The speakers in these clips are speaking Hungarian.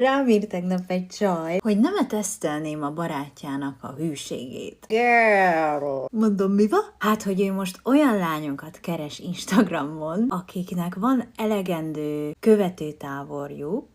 Rám írt tegnap egy csaj, hogy nem tesztelném a barátjának a hűségét. Girl! Mondom, mi van? Hát, hogy ő most olyan lányokat keres Instagramon, akiknek van elegendő követőtáborjuk,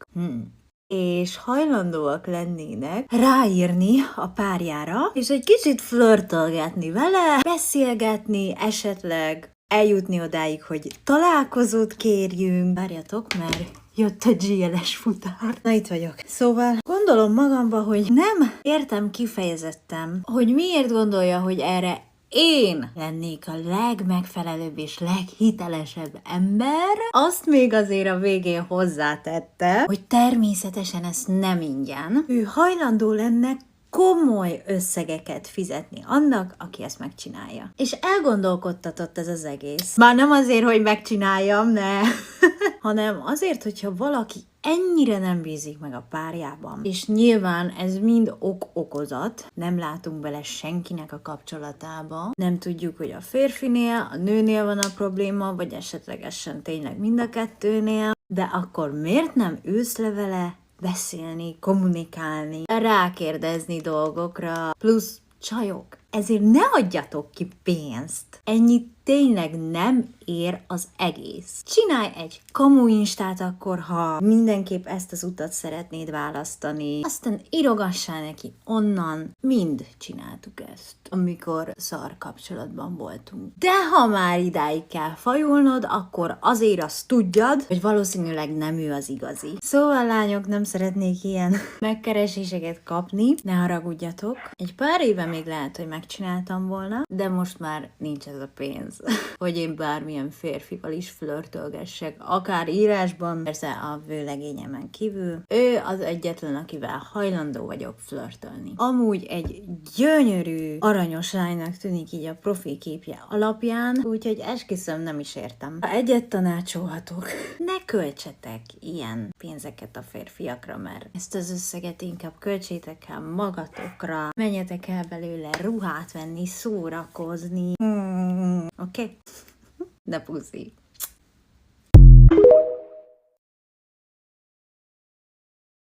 és hajlandóak lennének ráírni a párjára, és egy kicsit flörtölgetni vele, beszélgetni, esetleg eljutni odáig, hogy találkozót kérjünk. Várjatok, mert jött a GLS futár. Na, itt vagyok. Szóval gondolom magamba, hogy nem értem kifejezetten, hogy miért gondolja, hogy erre én lennék a legmegfelelőbb és leghitelesebb ember. Azt még azért a végén hozzátette, hogy természetesen ezt nem ingyen. Ő hajlandó lenne komoly összegeket fizetni annak, aki ezt megcsinálja. És elgondolkodtatott ez az egész. Már nem azért, hogy megcsináljam, ne, hanem azért, hogyha valaki ennyire nem bízik meg a párjában. És nyilván ez mind ok-okozat, nem látunk bele senkinek a kapcsolatába, nem tudjuk, hogy a férfinél, a nőnél van a probléma, vagy esetlegesen tényleg mind a kettőnél, de akkor miért nem ülsz le vele, beszélni, kommunikálni, rákérdezni dolgokra, plusz csajok, ezért ne adjatok ki pénzt. Ennyit tényleg nem ér az egész. Csinálj egy kamu instát akkor, ha mindenképp ezt az utat szeretnéd választani. Aztán írogassál neki onnan. Mind csináltuk ezt, amikor szar kapcsolatban voltunk. De ha már idáig kell fajulnod, akkor azért azt tudjad, hogy valószínűleg nem ő az igazi. Szóval lányok, nem szeretnék ilyen megkereséseket kapni. Ne haragudjatok. Egy pár éve még lehet, hogy megcsináltam volna, de most már nincs ez a pénz, hogy én bármilyen férfival is flörtölgessek, akár írásban, persze a vőlegényemen kívül. Ő az egyetlen, akivel hajlandó vagyok flörtölni. Amúgy egy gyönyörű, aranyos lánynak tűnik így a profilképje alapján, úgyhogy esküszöm, nem is értem. Ha egyet tanácsolhatok, ne költsetek ilyen pénzeket a férfiakra, mert ezt az összeget inkább költsétek el magatokra, menjetek el belőle ruhát venni, szórakozni. Oké? De puszi.